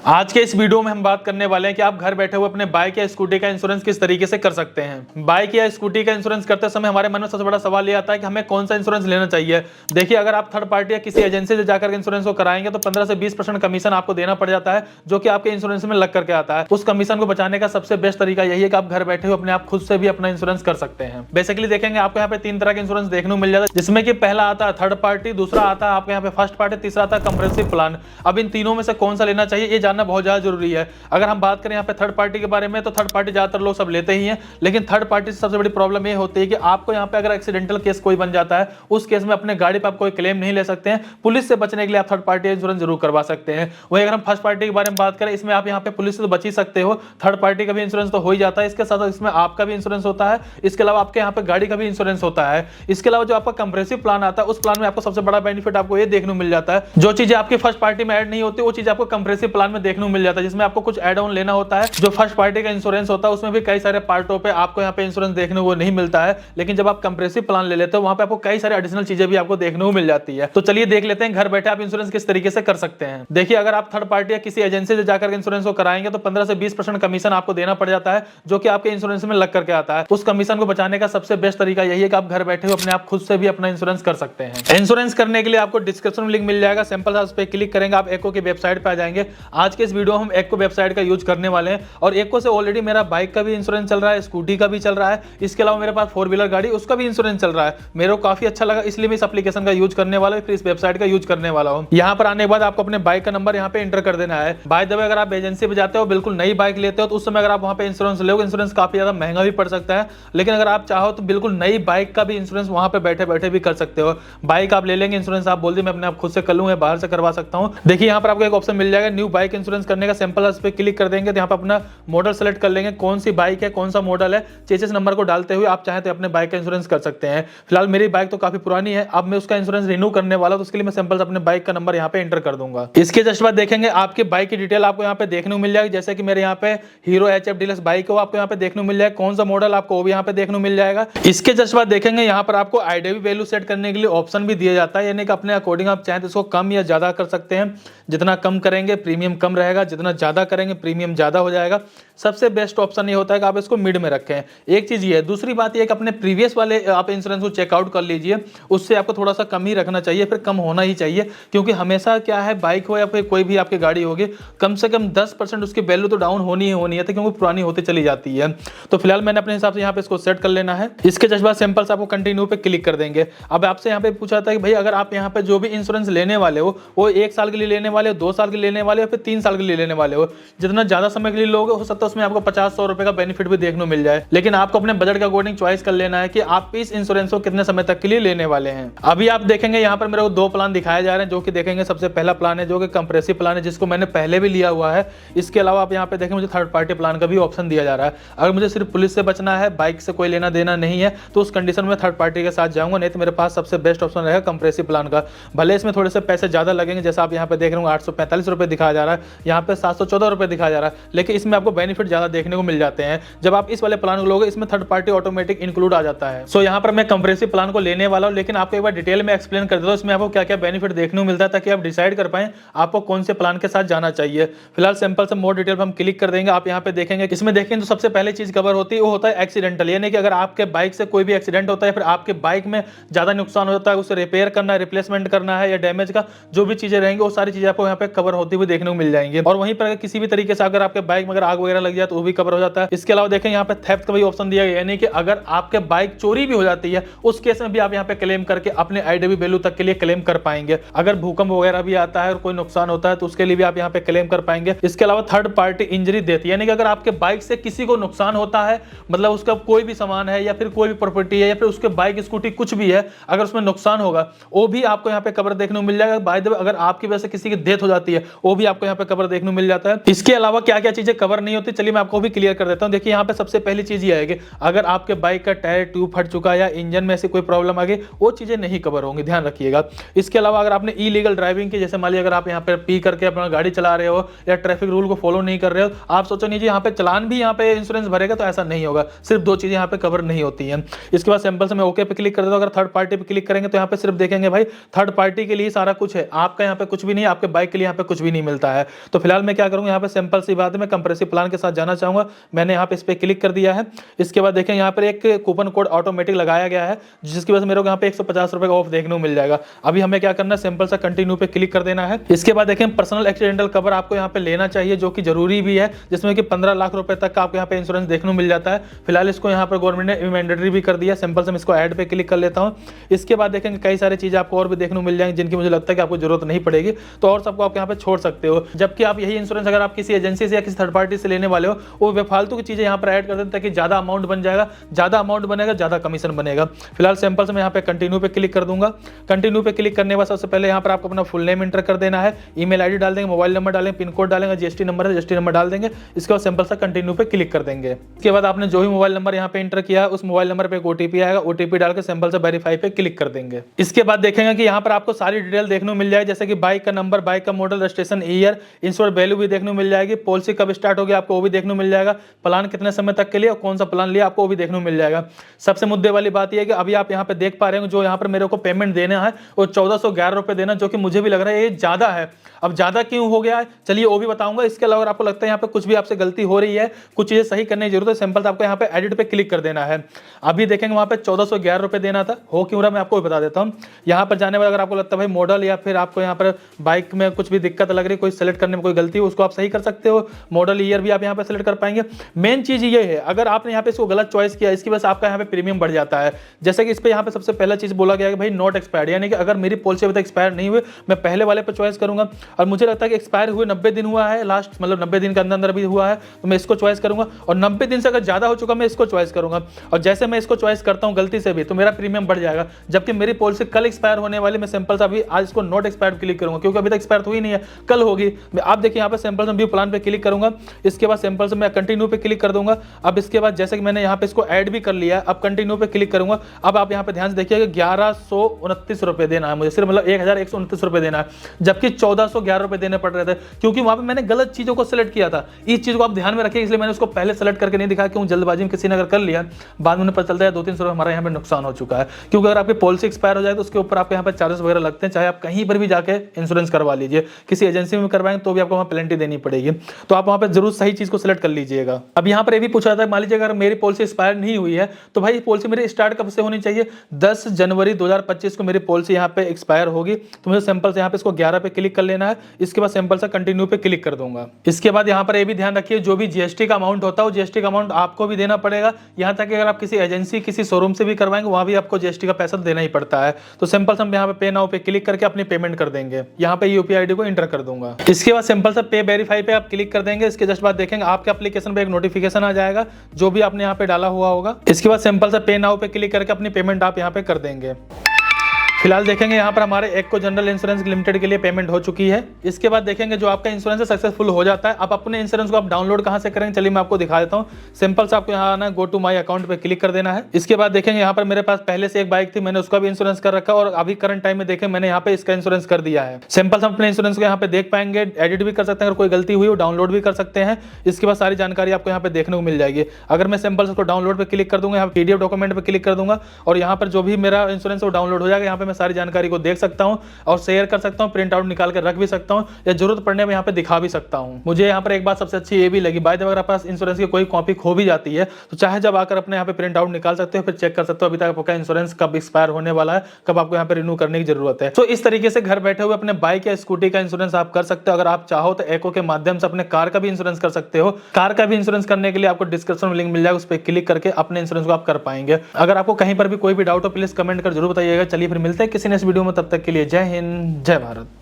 आज के इस वीडियो में हम बात करने वाले हैं कि आप घर बैठे हुए अपने बाइक या स्कूटी का इंश्योरेंस किस तरीके से कर सकते हैं। बाइक या स्कूटी का इंश्योरेंस करते समय हमारे मन में सबसे बड़ा सवाल ये आता है कि हमें कौन सा इंश्योरेंस लेना चाहिए। देखिए, अगर आप थर्ड पार्टी या किसी एजेंसी से जाकर इंश्योरेंस को कराएंगे तो 15 से 20% कमीशन आपको देना पड़ जाता है, जो कि आपके इंश्योरेंस में लग करके आता है। उस कमीशन को बचाने का सबसे बेस्ट तरीका यही है कि आप घर बैठे हुए अपने आप खुद से भी अपना इंश्योरेंस कर सकते हैं। बेसिकली देखेंगे आपको यहाँ पे 3 तरह के इंश्योरेंस देखने को मिल जाता है, जिसमें कि पहला आता है थर्ड पार्टी, दूसरा आता है आपके यहाँ पे फर्स्ट पार्टी, तीसरा आता है कंप्रेहेंसिव प्लान। अब इन तीनों में से कौन सा लेना चाहिए ये जानना बहुत ज्यादा जरूरी है। अगर हम बात करें यहाँ पे थर्ड पार्टी के बारे में, तो थर्ड पार्टी ज्यादातर लोग सब लेते ही हैं, लेकिन थर्ड पार्टी से सबसे बड़ी प्रॉब्लम ये होती है कि आपको यहाँ पे अगर एक्सीडेंटल केस कोई बन जाता है, उस केस में अपने गाड़ी पे आप कोई क्लेम नहीं ले सकते हैं। पुलिस से बचने के लिए आप थर्ड पार्टी इंश्योरेंस जरूर करवा सकते हैं। वही अगर हम फर्स्ट पार्टी के बारे में बात करें, इसमें आप यहाँ पे पुलिस से तो बच ही सकते हो, थर्ड पार्टी का भी इंश्योरेंस तो हो ही जाता है, इसके साथ इसमें आपका भी इंश्योरेंस होता है, इसके अलावा आपके यहाँ पे गाड़ी का भी इंश्योरेंस होता है। इसके अलावा जो आपका कंप्रेहेंसिव प्लान आता है, उस प्लान में आपको सबसे बड़ा बेनिफिट आपको ये देखने को मिल जाता है, जो चीजें आपकी फर्स्ट पार्टी में ऐड नहीं होती वो चीज आपको कंप्रेहेंसिव प्लान में देखने को मिल जाता है, जिसमें आपको कुछ एड ऑन लेना होता है। जो फर्स्ट पार्टी का इंश्योरेंस होता है उसमें भी कई सारे पार्टों पे आपको यहाँ पे इंश्योरेंस देखने को नहीं मिलता है, लेकिन जब आप कंप्रेहेंसिव प्लान ले लेते हो वहां पे आपको कई सारे एडिशनल चीजें भी आपको देखने को मिल जाती है। तो चलिए देख लेते हैं घर बैठे आप इंश्योरेंस किस तरीके से कर सकते हैं। देखिए, अगर आप थर्ड पार्टी या किसी एजेंसी से जाकर इंश्योरेंस को कराएंगे तो 15 से 20% कमीशन आपको देना पड़ जाता है, जो कि आपके इंश्योरेंस में लग करके आता है। उस कमीशन को बचाने का सबसे बेस्ट तरीका यही है कि आप घर बैठे हुए अपने आप खुद से भी अपना इंश्योरेंस कर सकते हैं। इंश्योरेंस करने के लिए आपको डिस्क्रिप्शन में लिंक मिल जाएगा, सिंपल सा उस पर क्लिक करेंगे, आप एको की वेबसाइट पे आ जाएंगे। आज के इस वीडियो में हम एको वेबसाइट का यूज करने वाले हैं, और एको से ऑलरेडी मेरा बाइक का भी इंश्योरेंस चल रहा है, स्कूटी का भी चल रहा है, इसके अलावा मेरे पास 4 व्हीलर गाड़ी उसका भी इंश्योरेंस चल रहा है। मेरे को काफी अच्छा लगा, इसलिए मैं इस एप्लीकेशन का यूज करने वाला हूं, फिर इस वेबसाइट का यूज करने वाला हूं। यहां पर आने के बाद आपको अपने बाइक का नंबर यहां पे एंटर कर देना है। बाय द वे, अगर आप एजेंसी पे जाते हो बिल्कुल नई बाइक लेते हो तो उस समय अगर आप वहां पे इंश्योरेंस लोगे, इंश्योरेंस काफी ज्यादा महंगा भी पड़ सकता है, लेकिन अगर आप चाहो तो बिल्कुल नई बाइक का भी इंश्योरेंस वहां पे बैठे बैठे भी कर सकते हो। बाइक आप ले लेंगे, इंश्योरेंस आप बोल दी मैं अपने आप खुद से कर लूंगा, बाहर से करवा सकता हूं। देखिए, यहाँ पर आपको एक ऑप्शन मिल जाएगा न्यू बाइक इंश्योरेंस करने का, सिंपल उस पर क्लिक कर देंगे तो यहाँ पर अपना मॉडल सेलेक्ट कर लेंगे, कौन सी बाइक है, कौन सा मॉडल है, चेसिस नंबर को डालते हुए आप चाहें तो अपने बाइक का इंश्योरेंस कर सकते हैं। फिलहाल मेरी बाइक तो काफी पुरानी है, अब मैं उसका इंश्योरेंस रिन्यू करने वाला हूं, तो उसके लिए मैं सिंपल अपने बाइक का नंबर यहाँ पे एंटर कर दूंगा। इसके जस्ट बाद देखेंगे आपकी बाइक की डिटेल आपको यहाँ पे देखने को मिल जाएगी, जैसे कि मेरे यहाँ पे हीरो HF डीलक्स बाइक है, वो आपको यहाँ पे देखने को मिल जाएगा, कौन सा मॉडल आपको वो भी यहाँ पे देखने को मिल जाएगा। इसके जस्ट बाद देखेंगे यहाँ पर आपको IDV वैल्यू सेट करने के लिए ऑप्शन भी दिया जाता है, यानी कि अपने अकॉर्डिंग आप चाहें तो इसको कम या ज्यादा कर सकते हैं। जितना कम करेंगे प्रीमियम कम रहेगा, जितना ज्यादा करेंगे प्रीमियम ज्यादा हो जाएगा। सबसे बेस्ट ऑप्शन ये होता है कि आप इसको मिड में रखें, एक चीज ये है। दूसरी बात ये है कि अपने प्रीवियस वाले आप इंश्योरेंस को चेकआउट कर लीजिए, उससे आपको थोड़ा सा कम ही रखना चाहिए, फिर कम होना ही चाहिए, क्योंकि हमेशा क्या है, बाइक हो या फिर कोई भी आपकी गाड़ी होगी, कम से कम 10% उसकी वैल्यू तो डाउन होनी ही होनी है, क्योंकि पुरानी होती चली जाती है। तो फिलहाल मैंने अपने हिसाब से यहाँ पे इसको सेट कर लेना है। इसके जस्ट बाद सिंपल से आपको कंटिन्यू पे क्लिक कर देंगे। अब आपसे यहाँ पे पूछा था कि भाई अगर आप यहाँ पे जो भी इंश्योरेंस लेने वाले हो वो 1 साल के लिए लेने वाले हो, 2 साल के लिए लेने वाले हो, फिर 3 साल के लिए लेने वाले हो, जितना ज्यादा समय के लिए लोगे हो सकता है उसमें आपको 50-100 रुपए का बेनिफिट भी देखने को मिल जाए, लेकिन आपको अपने बजट के अकॉर्डिंग चॉइस कर लेना है कि आप इस इंश्योरेंस को कितने समय तक के लिए लेने वाले हैं। अभी आप देखेंगे यहाँ पर मेरे को 2 प्लान दिखाए जा रहे हैं, जो कि देखेंगे सबसे पहला प्लान है जो कि कंप्रेसिव प्लान है, जिसको मैंने पहले भी लिया हुआ है। इसके अलावा आप यहाँ पे देखें मुझे थर्ड पार्टी प्लान का भी ऑप्शन दिया जा रहा है। अगर मुझे सिर्फ पुलिस से बचना है, बाइक से कोई लेना देना नहीं है, तो उस कंडीशन में थर्ड पार्टी के साथ जाऊंगा, नहीं तो मेरे पास सबसे बेस्ट ऑप्शन रहेगा कंप्रेसिव प्लान का। भले इसमें थोड़े से पैसे ज्यादा लगेंगे, जैसा आप यहाँ पे देख रहे हो 845 रुपए दिखाया जा रहा है, यहाँ पे 714 रुपए दिखाया जा रहा है, लेकिन इसमें आपको बेनिफिट ज्यादा देखने को मिल जाते हैं। जब आप इस वाले प्लान को लोगे, इसमें थर्ड पार्टी ऑटोमेटिक इंक्लूड आ जाता है। सो यहाँ पर मैं कंप्रेसिव प्लान को लेने वाला हूँ, लेकिन आपको एक बार डिटेल में एक्सप्लेन कर देता हूँ इसमें आपको क्या क्या बेनिफिट देखने को मिलता है, ताकि आप डिसाइड कर पाएं आपको कौन से प्लान के साथ जाना चाहिए। फिलहाल सिंपल से मोर डिटेल पर हम क्लिक कर देंगे। आप यहाँ पे देखेंगे, इसमें देखेंगे तो सबसे पहले चीज कवर होती है वो होता है एक्सीडेंटल, यानी कि अगर आपके बाइक से कोई भी एक्सीडेंट होता है, फिर आपके बाइक में ज्यादा नुकसान होता है, उसे रिपेयर करना है, रिप्लेसमेंट करना है, या डैमेज का जो भी चीजें रहेंगी वो सारी चीजें आपको यहाँ पे कवर होती हुई देखने को मिल जाएंगी। और वहीं पर किसी भी तरीके से अगर आपके बाइक में अगर आग वगैरह लग जाए तो वो भी कवर हो जाता है। इसके अलावा देखें यहाँ पे थेफ्ट का भी ऑप्शन दिया गया, यानी कि अगर आपके बाइक चोरी भी हो जाती है उस केस में भी आप यहाँ पे क्लेम करके अपने IDV वैल्यू तक के लिए क्लेम कर पाएंगे। अगर भूकंप वगैरह भी आता है और कोई नुकसान होता है तो उसके लिए भी आप यहाँ पे क्लेम कर पाएंगे। इसके अलावा थर्ड पार्टी इंजरी डेथ, यानी कि अगर आपके बाइक से किसी को नुकसान होता है, मतलब उसका कोई भी सामान है या फिर कोई भी प्रॉपर्टी है या फिर उसके बाइक स्कूटी कुछ भी है, अगर उसमें नुकसान होगा वो भी आपको यहाँ पे कवर देखने को मिल जाएगा। बाय द वे, अगर आपकी वजह से किसी की डेथ हो जाती है वो भी आपको यहाँ पे कवर देखने को मिल जाता है। इसके अलावा क्या क्या चीजें कवर नहीं होती, चलिए मैं आपको भी क्लियर कर देता हूँ। देखिए, यहाँ पे सबसे पहली चीज ये है कि अगर आपके बाइक का टायर ट्यूब फट चुका है या इंजन में ऐसी कोई प्रॉब्लम आ गई, वो चीजें नहीं कवर होंगी, ध्यान रखिएगा। इसके अलावा अगर आपने इलीगल ड्राइविंग की, जैसे मान लीजिए अगर आप यहाँ पे पी करके अपना गाड़ी चला रहे हो या ट्रैफिक रूल को फॉलो नहीं कर रहे हो, आप सोचो नहीं जी यहाँ पे चलान भी यहाँ पे इंश्योरेंस भरेगा, तो ऐसा नहीं होगा। सिर्फ 2 चीजें यहाँ पे कवर नहीं होती हैं। इसके बाद सिंपल से मैं ओके पे क्लिक कर देता हूँ। अगर थर्ड पार्टी पे क्लिक करेंगे तो यहाँ पे सिर्फ देखेंगे भाई थर्ड पार्टी के लिए सारा कुछ है, आपका यहाँ पे कुछ भी नहीं, आपके बाइक के लिए यहाँ पे कुछ भी नहीं मिलता है। तो फिलहाल मैं क्या करूँगा, यहाँ पे सिंपल सी बात है, मैं कंप्रेसिव प्लान के साथ जाना चाहूँगा। मैंने यहाँ पे इस पर क्लिक कर दिया है। इसके बाद देखें यहाँ पर एक कूपन कोड ऑटोमेटिक लगाया गया है, जिसकी वजह से मेरे को यहाँ पे 150 रुपये का ऑफ देखने को मिल जाएगा। अभी हमें क्या करना है, सिंपल सा कंटिन्यू पे क्लिक कर देना है। इसके बाद देखें पर्सनल एक्सीडेंटल कवर आपको यहाँ पे लेना चाहिए, जो कि जरूरी भी है, जिसमें कि 15 लाख रुपए तक का आपको यहाँ पे इंश्योरेंस देखने को मिल जाता है। फिलहाल इसको यहाँ पर गवर्नमेंट ने मैंडेटरी भी कर दिया। सिंपल से मैं इसको ऐड पे क्लिक कर लेता हूँ। इसके बाद देखेंगे कई सारी चीजें आपको और भी देखने को मिल जाएंगी, जिनकी मुझे लगता है कि आपको जरूरत नहीं पड़ेगी, तो और सबको आप यहाँ पे छोड़ सकते हो। जबकि आप यही इंश्योरेंस अगर आप किसी एजेंसी से या किसी थर्ड पार्टी से लेने वाले हो, वो बेफालतू की चीजें यहाँ पर ऐड कर देते हैं, ताकि ज्यादा अमाउंट बन जाएगा, ज्यादा अमाउंट बनेगा, ज्यादा कमीशन बनेगा। फिलहाल सिंपल से मैं यहाँ पे कंटिन्यू पे क्लिक कर दूंगा। कंटिन्यू पे क्लिक करने के बाद सबसे पहले यहाँ पर आपको अपना फुल नेम एंटर कर देना है, ईमेल आईडी डाल देंगे, मोबाइल नंबर डालेंगे, पिन कोड डालेंगे, जीएसटी नंबर है जीएसटी नंबर डाल देंगे। इसके बाद सिंपल सा कंटिन्यू पे क्लिक कर देंगे। इसके बाद आपने जो भी मोबाइल नंबर यहाँ पे एंटर किया है, उस मोबाइल नंबर पे एक ओटीपी आएगा, ओटीपी डाल के सिंपल से वेरीफाई पे क्लिक कर देंगे। इसके बाद देखेंगे कि यहाँ पर आपको सारी डिटेल देखने को मिल जाएगी, जैसे कि बाइक का नंबर, बाइक का model, registration year, ensure value भी देखने को मिल जाएगी, पॉलिसी कब स्टार्ट होगी आपको वो भी देखने को मिल जाएगा, प्लान कितने समय तक के लिए और कौन सा प्लान लिया आपको वो भी देखने को मिल जाएगा। सबसे मुद्दे वाली बात यह है कि अभी आप यहाँ पे देख पा रहे हो, जो यहाँ पर मेरे को पेमेंट देना है वो 1411 रुपए देना, जो कि मुझे भी लग रहा है ये ज्यादा है। अब ज्यादा क्यों हो गया है चलिए वो भी बताऊंगा। इसके अलावा अगर आपको लगता है यहाँ पे कुछ भी आपसे गलती हो रही है, कुछ चीजें सही करने की जरूरत है, सिंपल से आपको यहाँ पे एडिट पे क्लिक कर देना है। अभी देखेंगे वहां पे 1411 रुपए देना था, हो क्यों रहा मैं आपको बता देता हूँ। यहाँ पर जाने बाद अगर आपको लगता है भाई मॉडल या फिर आपको यहाँ पर बाइक में कुछ भी दिक्कत लग रही है, कोई सेलेक्ट करने में कोई गलती हो, उसको आप सही कर सकते हो। मॉडल ईयर भी आप यहाँ पे सेलेक्ट कर पाएंगे। मेन चीज ये है, अगर आपने यहाँ पे इसको गलत चॉइस किया, इसकी वजह से आपका यहाँ पे प्रीमियम बढ़ जाता है। जैसे कि इस पे यहाँ पे सबसे पहला चीज बोला गया है कि भाई नॉट एक्सपायर्ड, यानी कि अगर मेरी पॉलिसी अभी तक एक्सपायर नहीं हुई, मैं पहले वाले पे चॉइस करूंगा। और मुझे लगता है कि एक्सपायर हुए 90 दिन हुआ है लास्ट, मतलब 90 दिन के अंदर भी हुआ है, तो मैं इसको चॉइस करूंगा। और 90 दिन से अगर ज्यादा हो चुका मैं इसको चॉइस करूंगा। और जैसे मैं इसको चॉइस करता हूं गलती से भी, तो मेरा प्रीमियम बढ़ जाएगा। जबकि मेरी पॉलिसी कल एक्सपायर होने वाली, मैं सिंपल सा अभी आज इसको नॉट एक्सपायर्ड क्लिक करूंगा, क्योंकि अभी तक एक्सपायर हुई नहीं है, कल होगी। आप देखिए यहाँ पे सिंपल से व्यू प्लान पे क्लिक करूंगा। इसके बाद सिंपल से मैं कंटिन्यू पे क्लिक कर दूंगा। अब इसके बाद जैसे कि मैंने यहाँ पे इसको ऐड भी कर लिया, अब कंटिन्यू पे क्लिक करूंगा। अब आप यहाँ पे ध्यान से देखिएगा 1129 रुपए देना है मुझे, सिर्फ मतलब 1129 रुपए देना है, जबकि 1411 रुपए देने पड़ रहे थे, क्योंकि वहां पे मैंने गलत चीजों को सिलेक्ट किया था। इस चीज को आप ध्यान में रखिए, इसलिए मैंने उसको पहले सेलेक्ट करके नहीं दिखाया, क्यों जल्दबाजी में किसी ने अगर कर लिया, बाद में उन्हें पता चलता है 2-300 रुपए हमारा यहाँ पे नुकसान हो चुका है। क्योंकि अगर आपकी पॉलिसी एक्सपायर हो जाए तो उसके ऊपर आपके यहाँ पे चार्जेस वगैरह लगते हैं, चाहे आप कहीं पर भी जाके इंश्योरेंस करवा लीजिए, किसी एजेंसी में करवाएंगे तो भी आपको वहाँ पेनल्टी देनी पड़ेगी। तो आप वहाँ पे जरूर सही चीज को सिलेक्ट कर लीजिएगा। अब यहाँ पर ये भी पूछा जाता है, मान लीजिए अगर मेरी पॉलिसी एक्सपायर नहीं हुई है, तो भाई पॉलिसी मेरी स्टार्ट कब से होनी चाहिए, 10 जनवरी 2025 को मेरी पॉलिसी यहाँ पे एक्सपायर होगी। तो मुझे सिंपल से यहाँ पे इसको 11 पे क्लिक कर लेना है। इसके बाद सिंपल से कंटिन्यू पे क्लिक कर दूंगा। इसके बाद यहाँ पर ये भी ध्यान रखिए, जो भी जीएसटी का अमाउंट होता है वो जीएसटी का अमाउंट आपको भी देना पड़ेगा। यहाँ तक कि अगर आप किसी एजेंसी किसी शोरूम से भी करवाएंगे, वहां भी आपको जीएसटी का पैसा देना ही पड़ता है। तो सिंपल से हम यहाँ पे पे नाउ पे क्लिक करके अपनी पेमेंट कर देंगे। यहाँ पे यूपीआई आईडी को एंटर कर दूंगा। इसके बाद सिंपल से पे वेरीफाई पे आप क्लिक कर देंगे। इसके जस्ट बाद देखेंगे आपके एप्लीकेशन पे एक नोटिफिकेशन आ जाएगा, जो भी आपने यहाँ पे डाला हुआ होगा। इसके बाद सिंपल से पे नाउ पे क्लिक करके अपनी पेमेंट आप यहाँ पे कर देंगे। फिलहाल देखेंगे यहाँ पर हमारे एक्को जनरल इंश्योरेंस लिमिटेड के लिए पेमेंट हो चुकी है। इसके बाद देखेंगे जो आपका इंश्योरेंस सक्सेसफुल हो जाता है। आप अपने इंश्योरेंस को आप डाउनलोड कहाँ से करेंगे, चलिए मैं आपको दिखा देता हूँ। सिंपल से आपको यहाँ आना है, गो टू माई अकाउंट पे क्लिक कर देना है। इसके बाद देखेंगे यहाँ पर मेरे पास पहले से एक बाइक थी, मैंने उसका भी इंश्योरेंस कर रखा, और अभी करंट टाइम में देखें मैंने यहाँ पे इसका इंश्योरेंस कर दिया है। सिंपल से अपने इंश्योरेंस को यहाँ पे देख पाएंगे, एडिट भी कर सकते हैं, अगर कोई गलती हुई हो डाउनलोड भी कर सकते हैं। इसके बाद सारी जानकारी आपको यहाँ पे देखने को मिल जाएगी। अगर मैं सिंपल से उसको डाउनलोड पे क्लिक कर दूंगा, यहाँ पीडीएफ डॉक्यूमेंट पे क्लिक कर दूंगा, और यहाँ पर जो भी मेरा इंश्योरेंस वो डाउनलोड हो जाएगा। यहाँ पे मैं सारी जानकारी को देख सकता हूं और शेयर कर सकता हूं, प्रिंट आउट निकाल कर रख भी सकता हूं, या जरूरत पड़ने में यहां पे दिखा भी सकता हूं। मुझे यहां पर एक बात सबसे अच्छी ये भी लगी, बाय द वे अगर आपके पास इंश्योरेंस की कोई कॉपी खो भी जाती है, तो चाहे जब आकर अपने यहां पे प्रिंट आउट निकाल सकते हो, फिर चेक कर सकते हो अभी तक आपका इंश्योरेंस कब एक्सपायर होने वाला है, कब आपको यहां पे रिन्यू करने की जरूरत है। तो इस तरीके से घर बैठे हुए अपने बाइक या स्कूटी का इंश्योरेंस आप कर सकते हो। अगर आप चाहो तो एको के माध्यम से अपने कार का भी इंश्योरेंस कर सकते हो। कार का भी इंश्योरेंस करने के लिए आपको डिस्क्रिप्शन में लिंक मिल जाएगा, उस पर क्लिक करके अपने इंश्योरेंस को आप कर पाएंगे। अगर आपको कहीं पर भी कोई भी डाउट हो प्लीज कमेंट कर जरूर बताइएगा। चलिए फिर मिलते हैं किसी नेक्स्ट वीडियो में, तब तक के लिए जय हिंद जय भारत।